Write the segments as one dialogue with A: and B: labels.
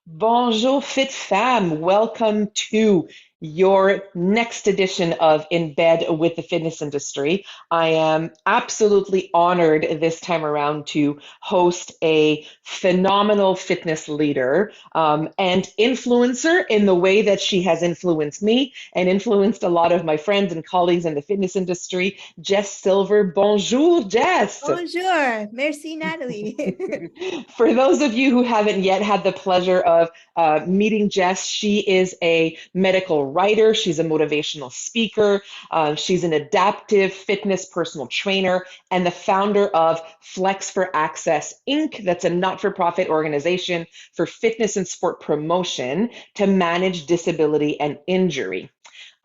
A: Bonjour, fit femme. Welcome to your next edition of In Bed with the Fitness Industry. I am absolutely honored this time around to host a phenomenal fitness leader and influencer in the way that she has influenced me and influenced a lot of my friends and colleagues in the fitness industry. Jess Silver. Bonjour, Jess.
B: Bonjour, merci Natalie.
A: For those of you who haven't yet had the pleasure of meeting Jess, she is a medical writer. She's a motivational speaker. She's an adaptive fitness personal trainer and the founder of Flex for Access Inc. That's a not-for-profit organization for fitness and sport promotion to manage disability and injury.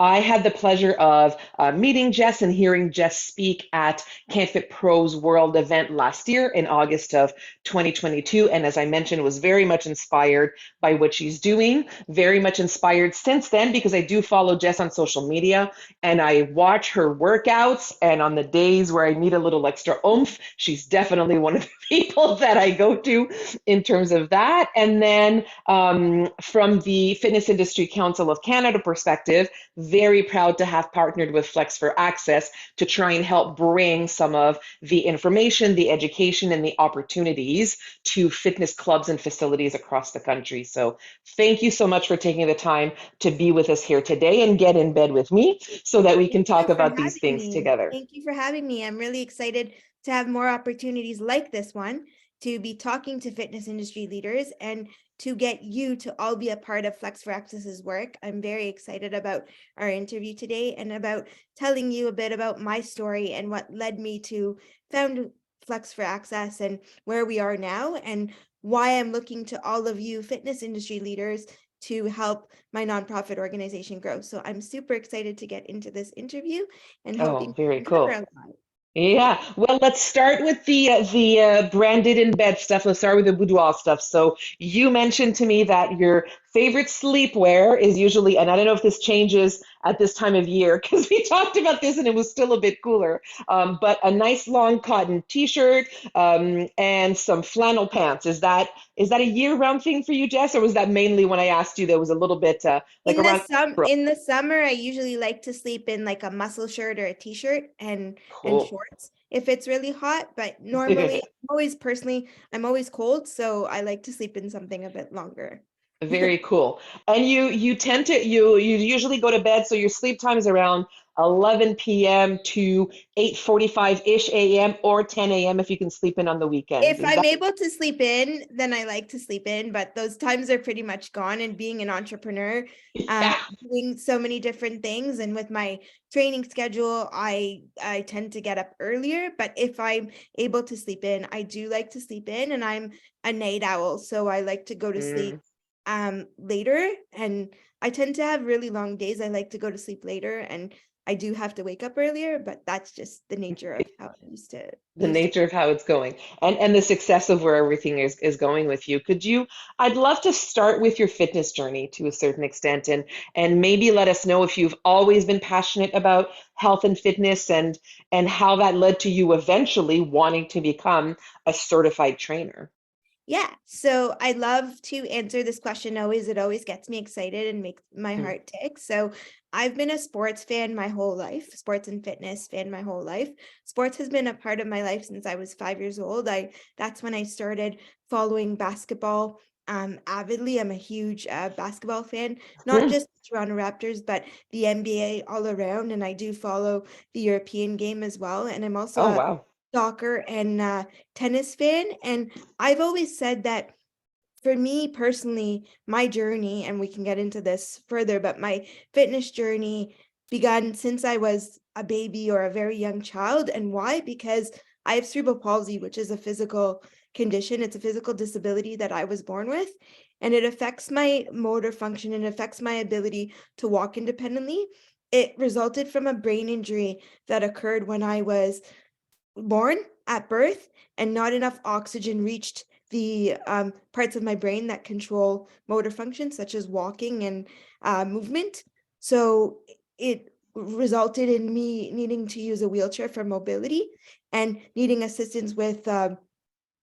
A: I had the pleasure of meeting Jess and hearing Jess speak at Can't Fit Pro's World event last year in August of 2022. And as I mentioned, was very much inspired by what she's doing, very much inspired since then because I do follow Jess on social media and I watch her workouts. And on the days where I need a little extra oomph, she's definitely one of the people that I go to in terms of that. And then from the Fitness Industry Council of Canada perspective, very proud to have partnered with Flex for Access to try and help bring some of the information, the education, and the opportunities to fitness clubs and facilities across the country. So thank you so much for taking the time to be with us here today and get in bed with me so that we
B: Thank
A: can talk
B: you for
A: about these
B: having
A: things
B: me.
A: together.
B: Thank you for having me. I'm really excited to have more opportunities like this one to be talking to fitness industry leaders and to get you to all be a part of Flex for Access's work. I'm very excited about our interview today and about telling you a bit about my story and what led me to found Flex for Access and where we are now and why I'm looking to all of you fitness industry leaders to help my nonprofit organization grow. So I'm super excited to get into this interview and
A: Oh,
B: hoping we
A: very
B: can cover a
A: cool.
B: lot.
A: Yeah, well, let's start with the branded in bed stuff. Let's start with the boudoir stuff. So you mentioned to me that your favorite sleepwear is usually, and I don't know if this changes at this time of year because we talked about this and it was still a bit cooler. But a nice long cotton t-shirt and some flannel pants. Is that a year-round thing for you, Jess, or was that mainly when I asked you there was a little bit like around April?
B: In the summer, I usually like to sleep in like a muscle shirt or a t-shirt and
A: Cool.
B: shorts if it's really hot. But normally, always personally, I'm always cold, so I like to sleep in something a bit longer.
A: Very cool. And you tend to you usually go to bed, so your sleep time is around 11 p.m. to 8:45-ish a.m. or 10 a.m. if you can sleep in on the weekends.
B: If
A: Is
B: I'm
A: that
B: able to sleep in, then I like to sleep in, but those times are pretty much gone. And being an entrepreneur,
A: yeah.
B: doing so many different things, and with my training schedule, I tend to get up earlier. But if I'm able to sleep in, I do like to sleep in, and I'm a night owl, so I like to go to sleep
A: Mm.
B: later. And I tend to have really long days. I like to go to sleep later, and I do have to wake up earlier, but that's just the nature of how I
A: The
B: used to.
A: nature of how it's going and the success of where everything is going with you. I'd love to start with your fitness journey to a certain extent and maybe let us know if you've always been passionate about health and fitness and how that led to you eventually wanting to become a certified trainer.
B: Yeah, so I love to answer this question always. It always gets me excited and makes my
A: Mm.
B: heart tick. So I've been a sports fan my whole life, sports and fitness fan my whole life. Sports has been a part of my life since I was 5 years old. That's when I started following basketball avidly. I'm a huge basketball fan, not
A: Hmm.
B: just Toronto Raptors, but the NBA all around. And I do follow the European game as well. And I'm also
A: Oh,
B: a
A: wow.
B: soccer and tennis fan. And I've always said that for me personally, my journey, and we can get into this further, but my fitness journey began since I was a baby or a very young child. And why? Because I have cerebral palsy, which is a physical condition. It's a physical disability that I was born with, and it affects my motor function and affects my ability to walk independently. It resulted from a brain injury that occurred when I was born at birth, and not enough oxygen reached the parts of my brain that control motor function, such as walking and movement. So it resulted in me needing to use a wheelchair for mobility and needing assistance with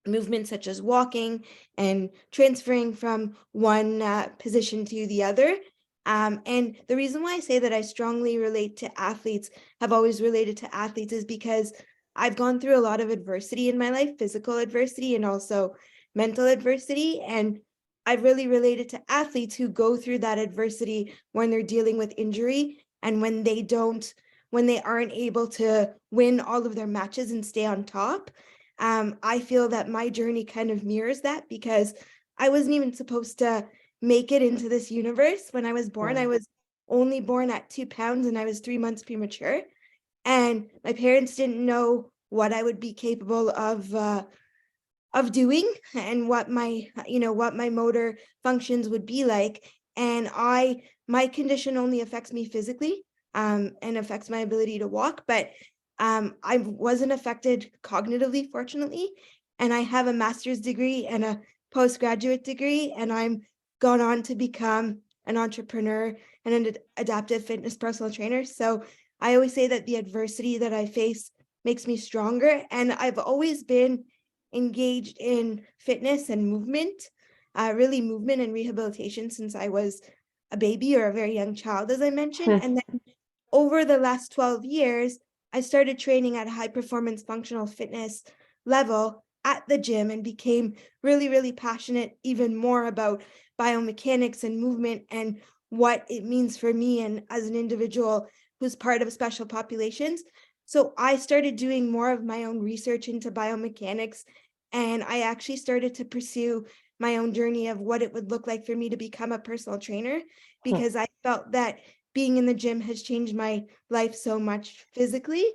B: movements such as walking and transferring from one position to the other. And the reason why I say that I strongly relate to athletes, have always related to athletes, is because I've gone through a lot of adversity in my life, physical adversity and also mental adversity. And I've really related to athletes who go through that adversity when they're dealing with injury and when they aren't able to win all of their matches and stay on top. I feel that my journey kind of mirrors that, because I wasn't even supposed to make it into this universe when I was born. I was only born at 2 pounds and I was 3 months premature. And my parents didn't know what I would be capable of doing and what my motor functions would be like. And my condition only affects me physically, and affects my ability to walk, but I wasn't affected cognitively, fortunately. And I have a master's degree and a postgraduate degree, and I'm gone on to become an entrepreneur and an adaptive fitness personal trainer. So I always say that the adversity that I face makes me stronger. And I've always been engaged in fitness and movement, really movement and rehabilitation, since I was a baby or a very young child, as I mentioned. And then over the last 12 years, I started training at a high performance functional fitness level at the gym and became really, really passionate even more about biomechanics and movement and what it means for me and as an individual who's part of special populations. So I started doing more of my own research into biomechanics, and I actually started to pursue my own journey of what it would look like for me to become a personal trainer, because I felt that being in the gym has changed my life so much physically,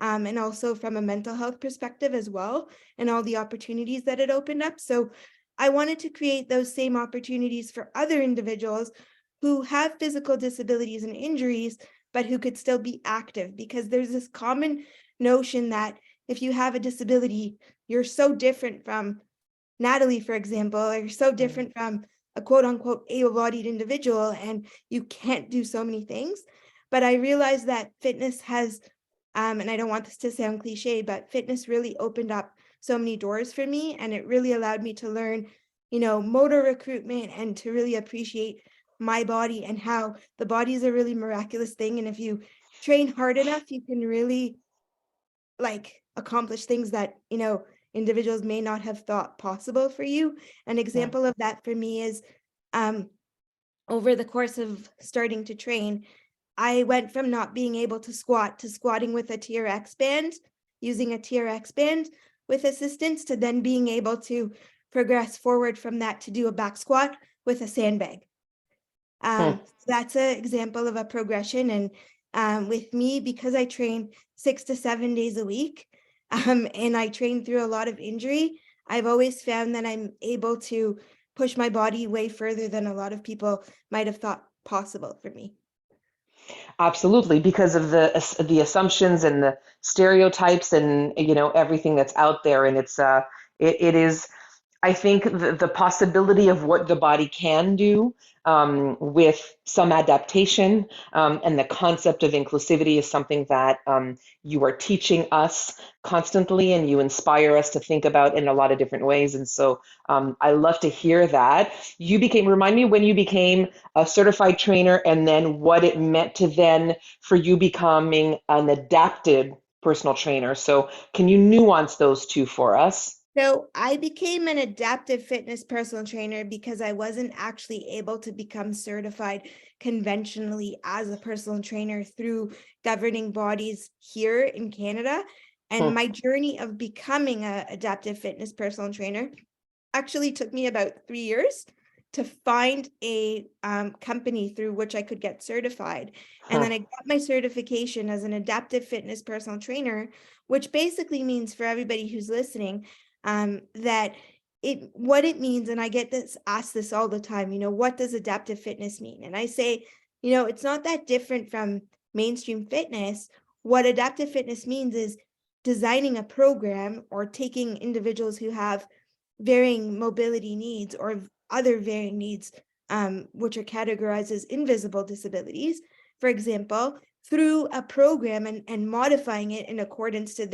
B: and also from a mental health perspective as well, and all the opportunities that it opened up. So I wanted to create those same opportunities for other individuals who have physical disabilities and injuries, but who could still be active, because there's this common notion that if you have a disability, you're so different from Natalie, for example, or you're so different from a quote unquote able-bodied individual, and you can't do so many things. But I realized that fitness has, and I don't want this to sound cliche, but fitness really opened up so many doors for me, and it really allowed me to learn, motor recruitment and to really appreciate my body and how the body is a really miraculous thing. And if you train hard enough, you can really accomplish things that individuals may not have thought possible for you. An example of that for me is um over the course of starting to train, I went from not being able to squat to squatting with a TRX band, using a TRX band with assistance, to then being able to progress forward from that to do a back squat with a sandbag. That's an example of a progression. And with me, because I train 6 to 7 days a week, and I train through a lot of injury, I've always found that I'm able to push my body way further than a lot of people might have thought possible for me.
A: Absolutely, because of the assumptions and the stereotypes and everything that's out there, and it is. I think the possibility of what the body can do with some adaptation, and the concept of inclusivity is something that you are teaching us constantly, and you inspire us to think about in a lot of different ways. And so I love to hear that. Remind me when you became a certified trainer, and then what it meant to then for you becoming an adapted personal trainer. So can you nuance those two for us?
B: So I became an adaptive fitness personal trainer because I wasn't actually able to become certified conventionally as a personal trainer through governing bodies here in Canada. And my journey of becoming an adaptive fitness personal trainer actually took me about 3 years to find a company through which I could get certified. And then I got my certification as an adaptive fitness personal trainer, which basically means, for everybody who's listening, that what it means, and I get asked this all the time, what does adaptive fitness mean? And I say, it's not that different from mainstream fitness. What adaptive fitness means is designing a program or taking individuals who have varying mobility needs or other varying needs, which are categorized as invisible disabilities, for example, through a program and modifying it in accordance to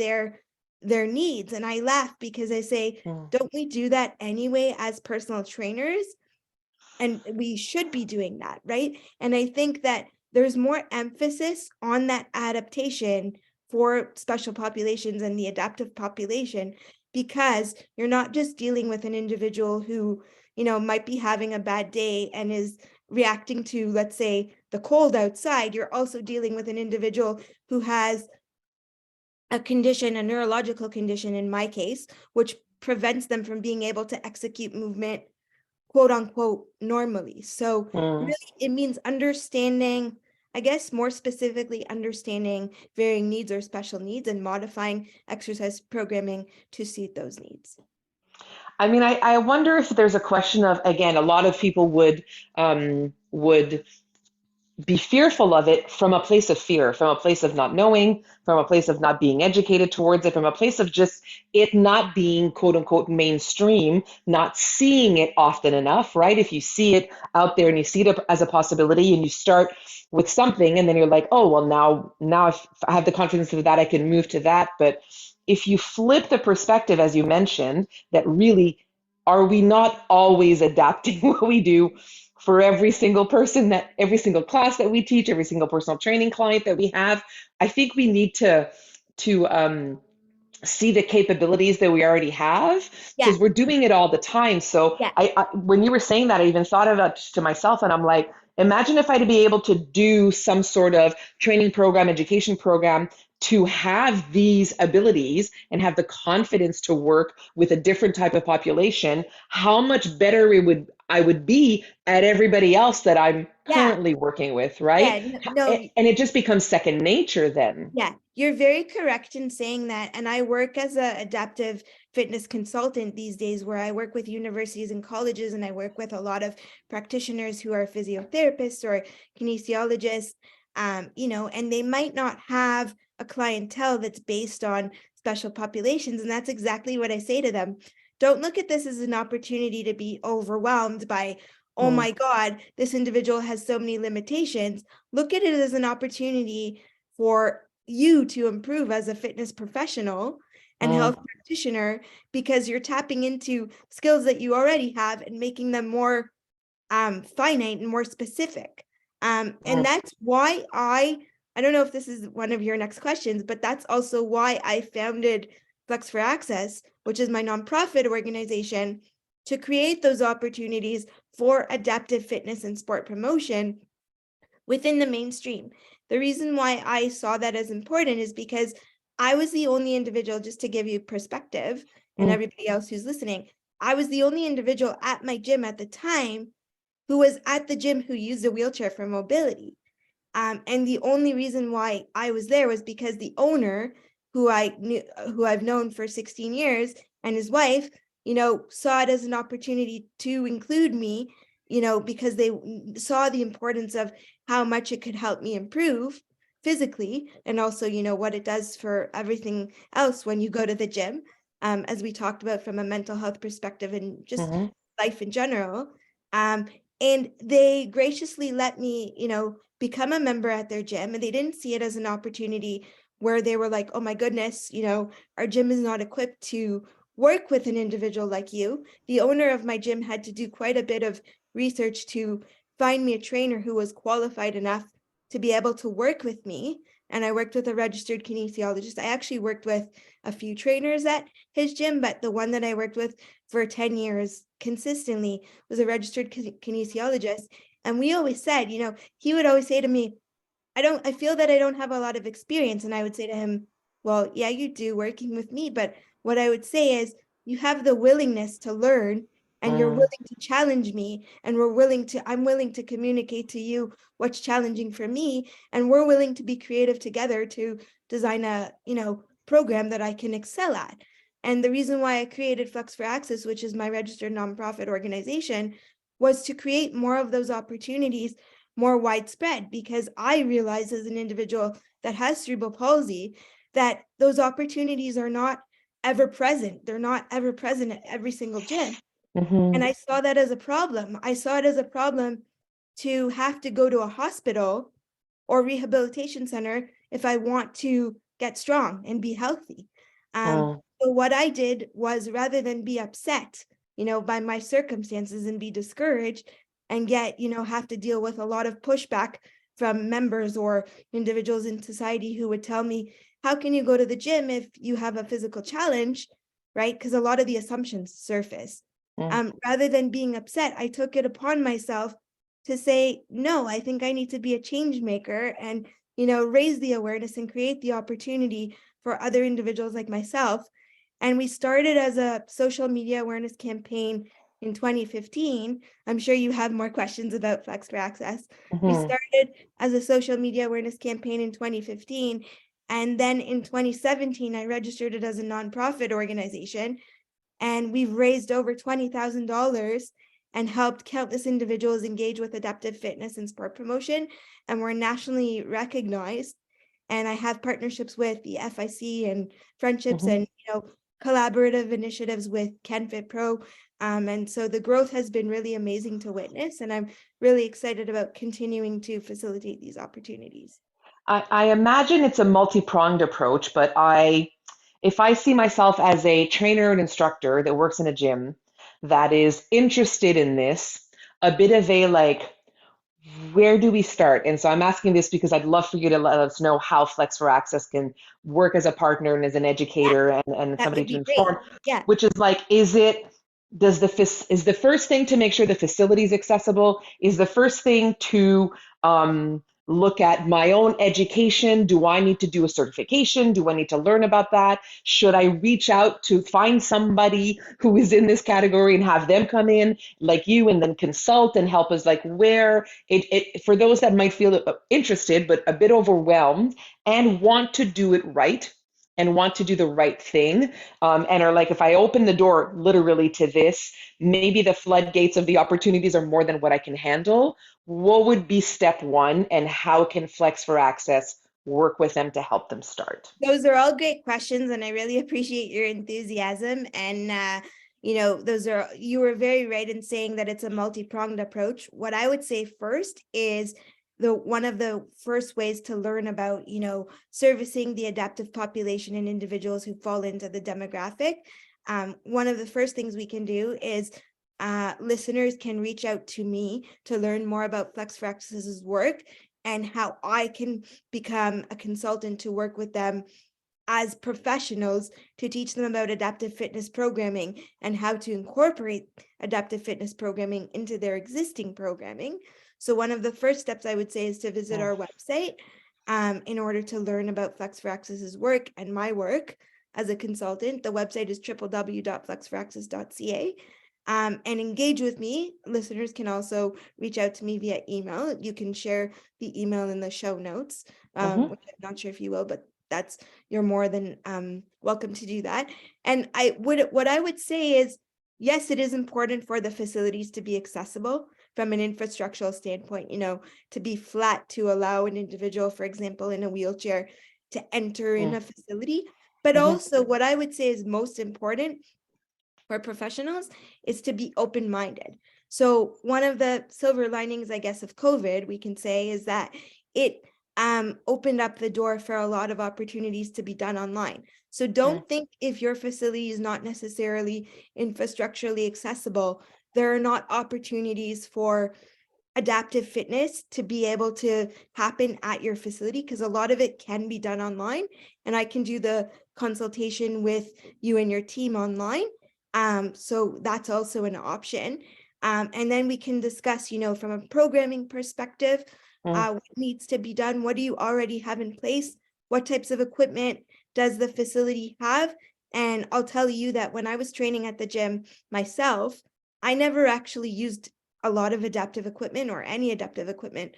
B: their needs. And I laugh because I say,
A: Mm,
B: don't we do that anyway as personal trainers? And we should be doing that, right? And I think that there's more emphasis on that adaptation for special populations and the adaptive population, because you're not just dealing with an individual who, might be having a bad day and is reacting to, let's say, the cold outside. You're also dealing with an individual who has a condition, a neurological condition in my case, which prevents them from being able to execute movement, quote unquote, normally. So
A: mm.
B: really it means understanding, I guess more specifically, understanding varying needs or special needs and modifying exercise programming to suit those needs.
A: I mean, I wonder if there's a question of, again, a lot of people would be fearful of it from a place of fear, from a place of not knowing, from a place of not being educated towards it, from a place of just it not being quote unquote mainstream, not seeing it often enough, right? If you see it out there and you see it as a possibility and you start with something and then you're like, oh, well, now if I have the confidence of that, I can move to that. But if you flip the perspective, as you mentioned, that really, are we not always adapting what we do for every single person, that every single class that we teach, every single personal training client that we have? I think we need to see the capabilities that we already have,
B: Yeah,
A: because we're doing it all the time. So
B: yeah,
A: when you were saying that, I even thought about to myself, and I'm like, imagine if I'd be able to do some sort of training program, education program, to have these abilities and have the confidence to work with a different type of population, how much better I would be at everybody else that I'm
B: yeah,
A: currently working with, right?
B: yeah. No,
A: And it just becomes second nature then.
B: yeah, you're very correct in saying that. And I work as a adaptive fitness consultant these days, where I work with universities and colleges, and I work with a lot of practitioners who are physiotherapists or kinesiologists, and they might not have a clientele that's based on special populations. And that's exactly what I say to them. Don't look at this as an opportunity to be overwhelmed by, oh
A: Mm,
B: my God, this individual has so many limitations. Look at it as an opportunity for you to improve as a fitness professional and
A: mm,
B: health practitioner, because you're tapping into skills that you already have and making them more finite and more specific. And
A: mm,
B: that's why I don't know if this is one of your next questions, but that's also why I founded Flex for Access, which is my nonprofit organization, to create those opportunities for adaptive fitness and sport promotion within the mainstream. The reason why I saw that as important is because I was the only individual, just to give you perspective and
A: mm,
B: everybody else who's listening, I was the only individual at my gym at the time who was at the gym who used a wheelchair for mobility. And the only reason why I was there was because the owner, who I've known for 16 years, and his wife, saw it as an opportunity to include me, because they saw the importance of how much it could help me improve physically, and also, what it does for everything else when you go to the gym, as we talked about from a mental health perspective and just
A: mhm,
B: life in general. Um, and they graciously let me, become a member at their gym, and they didn't see it as an opportunity where they were like, oh my goodness, our gym is not equipped to work with an individual like you. The owner of my gym had to do quite a bit of research to find me a trainer who was qualified enough to be able to work with me. And I worked with a registered kinesiologist. I actually worked with a few trainers at his gym, but the one that I worked with for 10 years consistently was a registered kinesiologist. And we always said, he would always say to me, I feel that I don't have a lot of experience. And I would say to him, well, yeah, you do working with me. But what I would say is, you have the willingness to learn, and you're
A: mm,
B: willing to challenge me. And I'm willing to communicate to you what's challenging for me. And we're willing to be creative together to design a, program that I can excel at. And the reason why I created Flex for Access, which is my registered nonprofit organization, was to create more of those opportunities more widespread, because I realize as an individual that has cerebral palsy that those opportunities are not ever present. They're not ever present at every single gym. And
A: mhm,
B: I saw that as a problem. I saw it as a problem to have to go to a hospital or rehabilitation center if I want to get strong and be healthy.
A: Mm,
B: So what I did was, rather than be upset, by my circumstances and be discouraged and get, have to deal with a lot of pushback from members or individuals in society who would tell me, how can you go to the gym if you have a physical challenge, right? Because a lot of the assumptions surface.
A: mm,
B: Rather than being upset, I took it upon myself to say, no, I think I need to be a change maker and, raise the awareness and create the opportunity for other individuals like myself. And we started as a social media awareness campaign in 2015. I'm sure you have more questions about Flex for Access. We
A: mhm,
B: started as a social media awareness campaign in 2015. And then in 2017, I registered it as a nonprofit organization. And we've raised over $20,000 and helped countless individuals engage with adaptive fitness and sport promotion. And we're nationally recognized. And I have partnerships with the FIC and friendships
A: mhm.
B: and, collaborative initiatives with KenFit Pro. And so the growth has been really amazing to witness. And I'm really excited about continuing to facilitate these opportunities.
A: I imagine it's a multi-pronged approach, but if I see myself as a trainer and instructor that works in a gym that is interested in this, a bit of a like, where do we start? And so I'm asking this because I'd love for you to let us know how Flex for Access can work as a partner and as an
B: Yeah,
A: educator and
B: that
A: somebody
B: would
A: to
B: be great.
A: inform,
B: Yeah.
A: which is like, is the first thing to make sure the facility is accessible? Is the first thing to look at my own education? Do I need to do a certification? Do I need to learn about that? Should I reach out to find somebody who is in this category and have them come in like you and then consult and help us, like where for those that might feel interested but a bit overwhelmed and want to do it right and want to do the right thing, and are like, if I open the door literally to this, maybe the floodgates of the opportunities are more than what I can handle. What would be step one, and how can Flex for Access work with them to help them start?
B: Those are all great questions, and I really appreciate your enthusiasm. And you were very right in saying that it's a multi-pronged approach. What I would say first is the one of the first ways to learn about, servicing the adaptive population and individuals who fall into the demographic. One of the first things we can do is listeners can reach out to me to learn more about Flex for Access's work and how I can become a consultant to work with them as professionals to teach them about adaptive fitness programming and how to incorporate adaptive fitness programming into their existing programming. So one of the first steps I would say is to visit
A: Mm,
B: our website in order to learn about Flex for Access's work and my work as a consultant. The website is www.flexforaccess.ca. And engage with me. Listeners can also reach out to me via email. You can share the email in the show notes,
A: mhm,
B: which I'm not sure if you will, but you're more than welcome to do that. And what I would say is, yes, it is important for the facilities to be accessible from an infrastructural standpoint, to be flat to allow an individual, for example, in a wheelchair to enter in
A: mm,
B: a facility. But
A: mhm,
B: also what I would say is most important for professionals is to be open-minded. So one of the silver linings, I guess, of COVID, we can say, is that it opened up the door for a lot of opportunities to be done online. So
A: mm,
B: don't think if your facility is not necessarily infrastructurally accessible, there are not opportunities for adaptive fitness to be able to happen at your facility, because a lot of it can be done online, and I can do the consultation with you and your team online. So that's also an option. And then we can discuss, from a programming perspective,
A: mm,
B: what needs to be done, what do you already have in place, what types of equipment does the facility have. And I'll tell you that when I was training at the gym myself, I never actually used a lot of adaptive equipment or any adaptive equipment,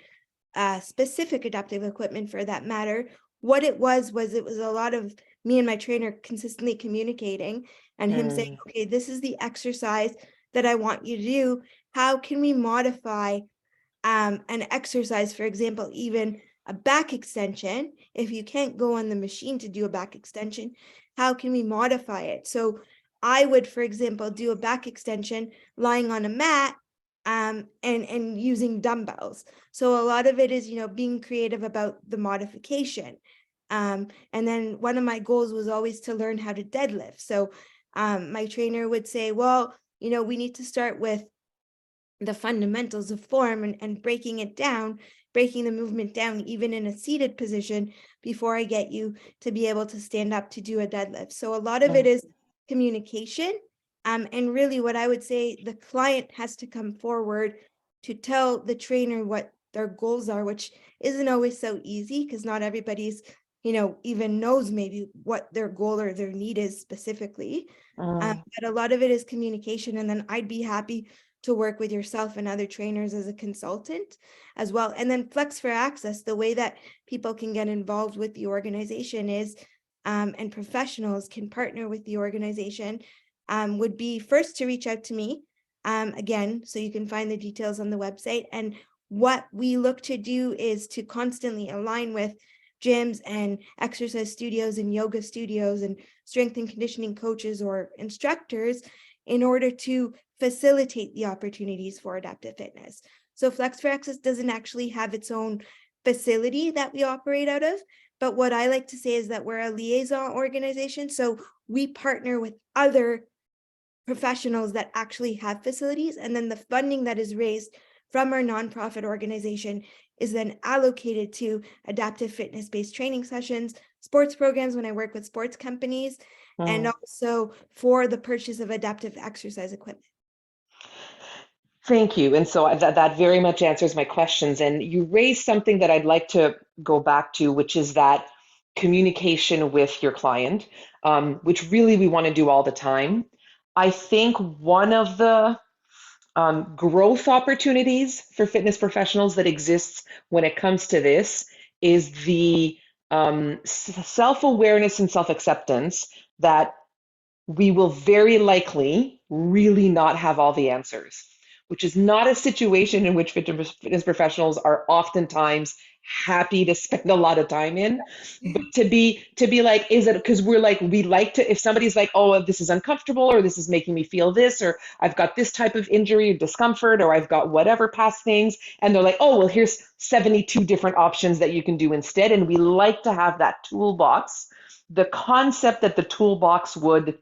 B: specific adaptive equipment for that matter. What it was it was a lot of me and my trainer consistently communicating and him saying,
A: mm,
B: okay, this is the exercise that I want you to do. How can we modify an exercise, for example, even a back extension? If you can't go on the machine to do a back extension, how can we modify it? So I would, for example, do a back extension lying on a mat and using dumbbells. So a lot of it is, being creative about the modification. And then one of my goals was always to learn how to deadlift. So my trainer would say, well, we need to start with the fundamentals of form and breaking it down, breaking the movement down, even in a seated position, before I get you to be able to stand up to do a deadlift. So a lot of it
A: Mm,
B: is communication. And really, what I would say, the client has to come forward to tell the trainer what their goals are, which isn't always so easy because not everybody's, even knows maybe what their goal or their need is specifically.
A: mm,
B: But a lot of it is communication. And then I'd be happy to work with yourself and other trainers as a consultant as well. And then Flex for Access, the way that people can get involved with the organization is, and professionals can partner with the organization, would be first to reach out to me. Again, so you can find the details on the website. And what we look to do is to constantly align with gyms and exercise studios and yoga studios and strength and conditioning coaches or instructors in order to facilitate the opportunities for adaptive fitness. So Flex for Access doesn't actually have its own facility that we operate out of. But what I like to say is that we're a liaison organization. So we partner with other professionals that actually have facilities. And then the funding that is raised from our nonprofit organization is then allocated to adaptive fitness based training sessions, sports programs when I work with sports companies, and
A: mm.
B: also for the purchase of adaptive exercise equipment.
A: Thank you. And so that very much answers my questions. And you raised something that I'd like to go back to, which is that communication with your client, which really we want to do all the time. I think one of the growth opportunities for fitness professionals that exists when it comes to this is the self-awareness and self-acceptance that we will very likely really not have all the answers, which is not a situation in which fitness professionals are oftentimes happy to spend a lot of time in. But to be like, is it because we're like, we like to, if somebody's like, oh, this is uncomfortable, or this is making me feel this, or I've got this type of injury or discomfort, or I've got whatever past things, and they're like, oh, well, here's 72 different options that you can do instead. And we like to have that toolbox. The concept that the toolbox would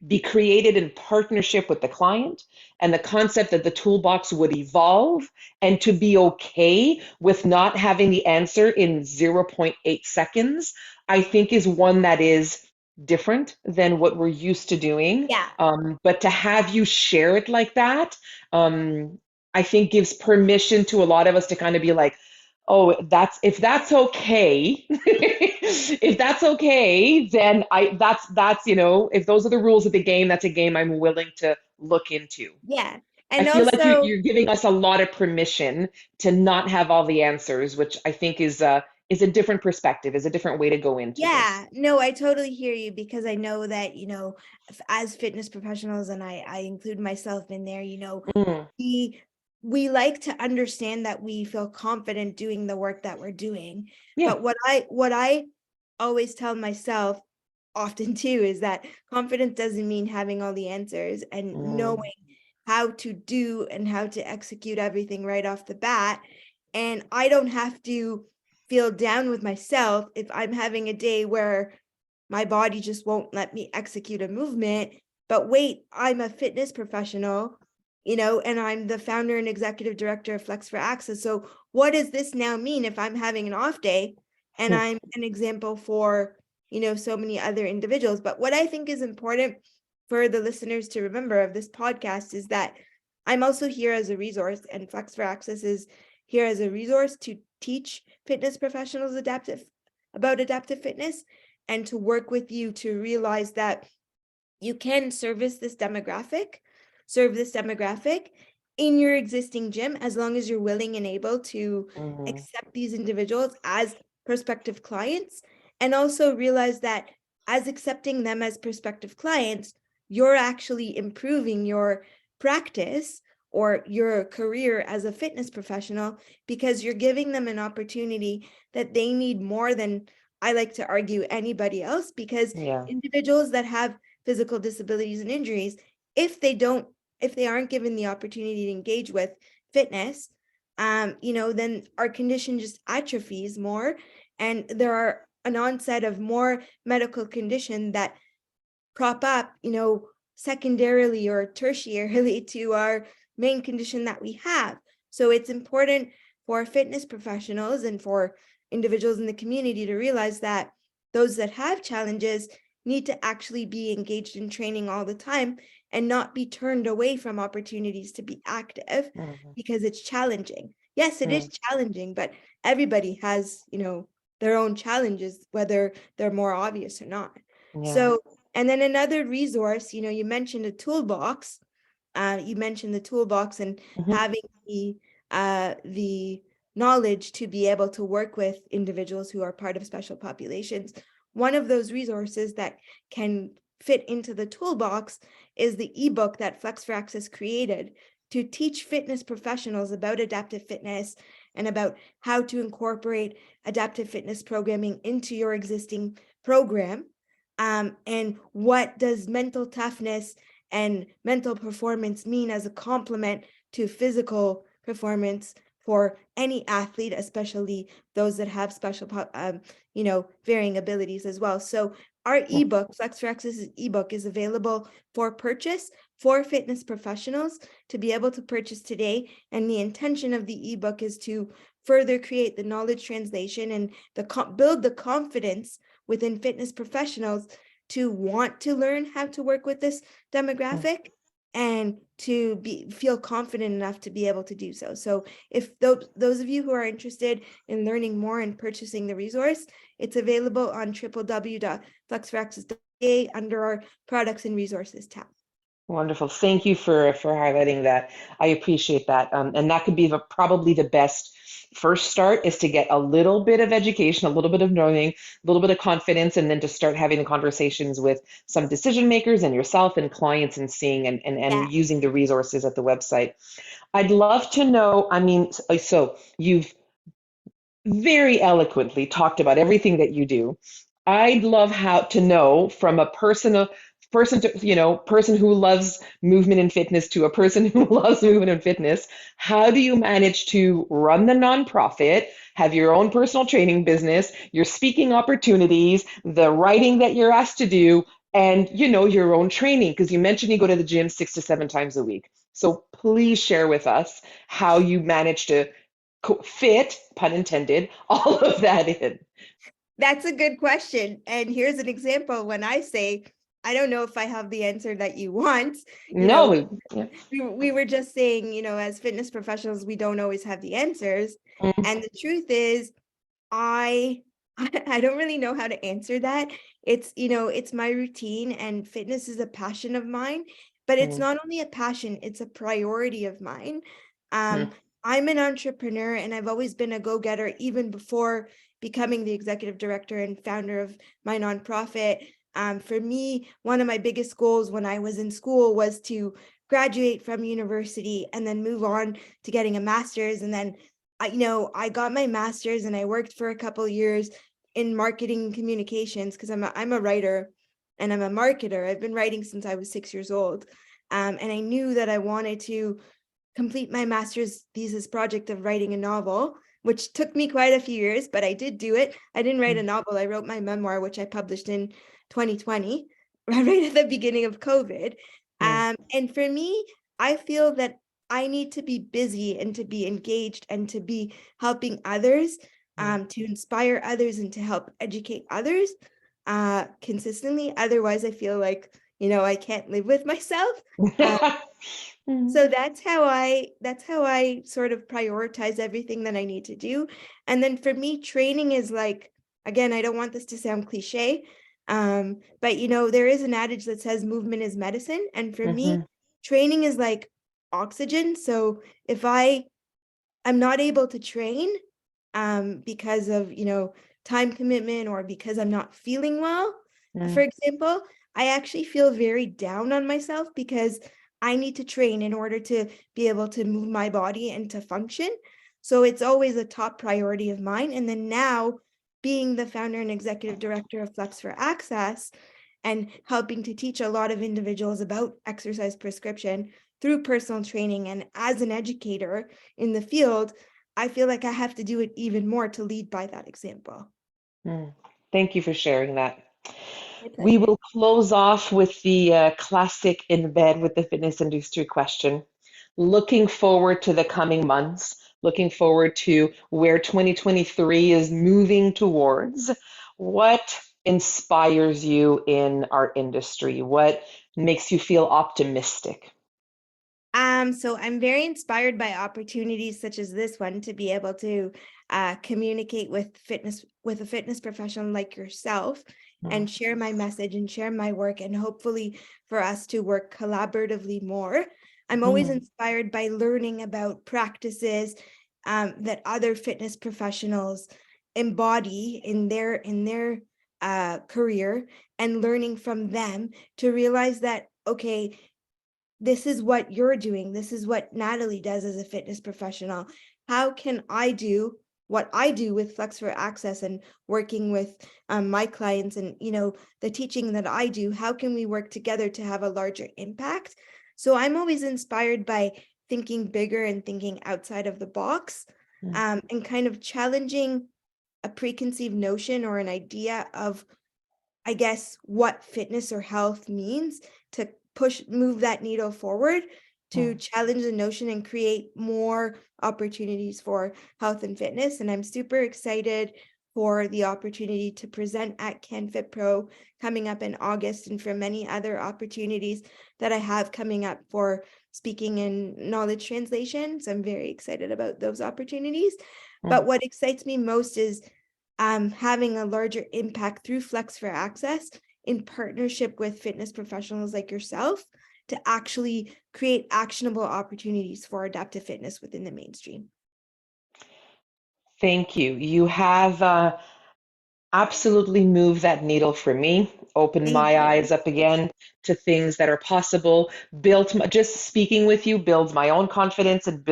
A: be created in partnership with the client, and the concept that the toolbox would evolve, and to be okay with not having the answer in zero point 0.8 seconds, I think is one that is different than what we're used to doing.
B: Yeah.
A: But to have you share it like that, I think gives permission to a lot of us to kind of be like, oh, that's if that's okay. If that's okay, then that's if those are the rules of the game, that's a game I'm willing to look into.
B: Yeah.
A: I
B: And
A: feel like you're
B: also,
A: you're giving us a lot of permission to not have all the answers, which I think is a different perspective, is a different way to go into this.
B: yeah, no, I totally hear you because I know that, as fitness professionals, and I include myself in there,
A: Mm,
B: we we like to understand that we feel confident doing the work that we're doing.
A: yeah.
B: But what I always tell myself often too is that confidence doesn't mean having all the answers and
A: Mm,
B: knowing how to do and how to execute everything right off the bat. And I don't have to feel down with myself if I'm having a day where my body just won't let me execute a movement. But wait, I'm a fitness professional, and I'm the founder and executive director of Flex for Access. So what does this now mean if I'm having an off day and I'm an example for, so many other individuals? But what I think is important for the listeners to remember of this podcast is that I'm also here as a resource, and Flex for Access is here as a resource to teach fitness professionals about adaptive fitness and to work with you to realize that you can serve this demographic in your existing gym as long as you're willing and able to
A: mm,
B: accept these individuals as prospective clients, and also realize that as accepting them as prospective clients, you're actually improving your practice or your career as a fitness professional because you're giving them an opportunity that they need more than, I like to argue, anybody else, because
A: yeah.
B: individuals that have physical disabilities and injuries, if they aren't given the opportunity to engage with fitness, then our condition just atrophies more. And there are an onset of more medical condition that prop up, secondarily or tertiarily to our main condition that we have. So it's important for fitness professionals and for individuals in the community to realize that those that have challenges need to actually be engaged in training all the time and not be turned away from opportunities to be active
A: Mhm.
B: because it's challenging. Yes, it is
A: Mm.
B: challenging, but everybody has, their own challenges, whether they're more obvious or not.
A: Yeah.
B: So, and then another resource, you mentioned a toolbox. You mentioned the toolbox and
A: Mhm.
B: having the knowledge to be able to work with individuals who are part of special populations. One of those resources that can fit into the toolbox is the ebook that Flex for Access created to teach fitness professionals about adaptive fitness and about how to incorporate adaptive fitness programming into your existing program. And what does mental toughness and mental performance mean as a complement to physical performance for any athlete, especially those that have special, varying abilities as well. So our ebook, Flex for Access ebook, is available for purchase for fitness professionals to be able to purchase today. And the intention of the ebook is to further create the knowledge translation and build the confidence within fitness professionals to want to learn how to work with this
A: Mm.
B: demographic and to feel confident enough to be able to do so. So if those of you who are interested in learning more and purchasing the resource, it's available on www.flexforaccess.ca under our products and resources tab.
A: Wonderful. Thank you for highlighting that. I appreciate that. And that could be probably the best first start is to get a little bit of education, a little bit of knowing, a little bit of confidence, and then to start having the conversations with some decision makers and yourself and clients and seeing and
B: Yeah.
A: using the resources at the website. I'd love to know, I mean, so you've very eloquently talked about everything that you do. I'd love how to know from a person to person who loves movement and fitness to a person who loves movement and fitness. How do you manage to run the nonprofit, have your own personal training business, your speaking opportunities, the writing that you're asked to do, and your own training? Because you mentioned you go to the gym 6 to 7 times a week. So please share with us how you manage to fit, pun intended, all of that in.
B: That's a good question. And here's an example when I say, I don't know if I have the answer that you want. You know,
A: No, yeah.
B: we were just saying, as fitness professionals, we don't always have the answers.
A: Mm.
B: And the truth is, I I don't really know how to answer that. It's my routine and fitness is a passion of mine, but it's
A: Mm.
B: not only a passion, it's a priority of mine.
A: Mm.
B: Um, I'm an entrepreneur and I've always been a go-getter even before becoming the executive director and founder of my nonprofit. For me, one of my biggest goals when I was in school was to graduate from university and then move on to getting a master's. And then I got my master's and I worked for a couple years in marketing and communications because I'm a writer and I'm a marketer. I've been writing since I was 6 years old. And I knew that I wanted to complete my master's thesis project of writing a novel, which took me quite a few years, but I did do it. I didn't write a
A: Mm.
B: novel. I wrote my memoir, which I published in 2020, right at the beginning of COVID.
A: Mm.
B: And for me, I feel that I need to be busy and to be engaged and to be helping others,
A: Mm.
B: to inspire others and to help educate others consistently. Otherwise, I feel like, I can't live with myself. Uh,
A: Mm.
B: so that's how I sort of prioritize everything that I need to do. And then for me, training is like, again, I don't want this to sound cliche. But there is an adage that says movement is medicine. And for me,
A: Mhm.
B: training is like oxygen. So if I'm not able to train, because of, time commitment or because I'm not feeling well, for
A: Mm.
B: example, I actually feel very down on myself because I need to train in order to be able to move my body and to function. So it's always a top priority of mine. And then now, being the founder and executive director of Flex for Access and helping to teach a lot of individuals about exercise prescription through personal training and as an educator in the field, I feel like I have to do it even more to lead by that example.
A: Mm. Thank you for sharing that.
B: My
A: We
B: pleasure.
A: will close off with the classic in bed with the fitness industry question. Looking forward to the coming months, looking forward to where 2023 is moving towards. What inspires you in our industry? What makes you feel optimistic?
B: So I'm very inspired by opportunities such as this one to be able to communicate with a fitness professional like yourself and share my message and share my work and hopefully for us to work collaboratively more. I'm always
A: Mhm.
B: inspired by learning about practices that other fitness professionals embody in their career and learning from them to realize that okay, this is what you're doing. This is what Natalie does as a fitness professional. How can I do what I do with Flex for Access and working with my clients and, the teaching that I do? How can we work together to have a larger impact? So I'm always inspired by thinking bigger and thinking outside of the box,
A: Mm.
B: and kind of challenging a preconceived notion or an idea of, I guess, what fitness or health means to move that needle forward, to
A: Mm.
B: challenge the notion and create more opportunities for health and fitness. And I'm super excited for the opportunity to present at CanFit Pro coming up in August and for many other opportunities that I have coming up for speaking and knowledge translation. So I'm very excited about those opportunities. But
A: Mm.
B: what excites me most is having a larger impact through Flex for Access in partnership with fitness professionals like yourself to actually create actionable opportunities for adaptive fitness within the mainstream.
A: Thank you. You have absolutely moved that needle for me, opened
B: Thank
A: my
B: you.
A: eyes up again to things that are possible, just speaking with you builds my own confidence and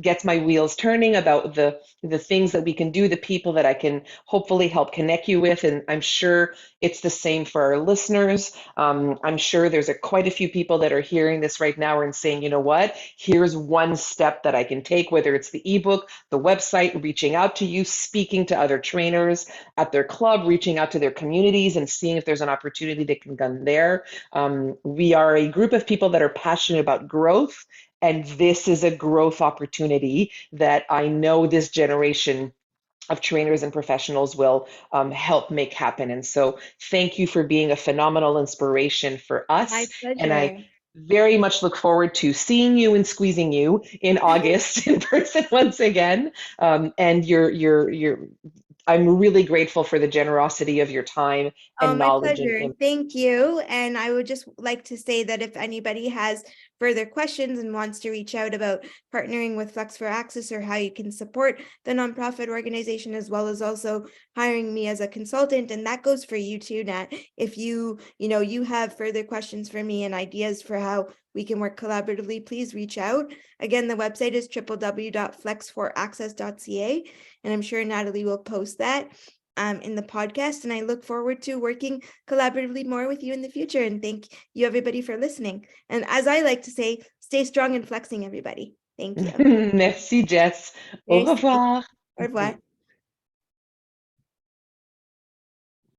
A: gets my wheels turning about the things that we can do, the people that I can hopefully help connect you with. And I'm sure it's the same for our listeners. I'm sure there's quite a few people that are hearing this right now and saying, you know what, here's one step that I can take, whether it's the ebook, the website, reaching out to you, speaking to other trainers at their club, reaching out to their communities and seeing if there's an opportunity they can come there. We are a group of people that are passionate about growth, and this is a growth opportunity that I know this generation of trainers and professionals will help make happen. And so, thank you for being a phenomenal inspiration for
B: My
A: us. And I
B: pleasure.
A: very much look forward to seeing you and squeezing you in August in person once again. And I'm really grateful for the generosity of your time
B: Oh,
A: and
B: my
A: knowledge and
B: pleasure. Thank you. And I would just like to say that if anybody has further questions and wants to reach out about partnering with Flex for Access or how you can support the nonprofit organization, as well as also hiring me as a consultant, and that goes for you too, Nat. If you have further questions for me and ideas for how we can work collaboratively, please reach out. Again, the website is www.flexforaccess.ca, and I'm sure Natalie will post that in the podcast. And I look forward to working collaboratively more with you in the future. And thank you, everybody, for listening. And as I like to say, stay strong and flexing, everybody. Thank you.
A: Merci, Jess. Au
B: Merci.
A: revoir.
B: Au revoir.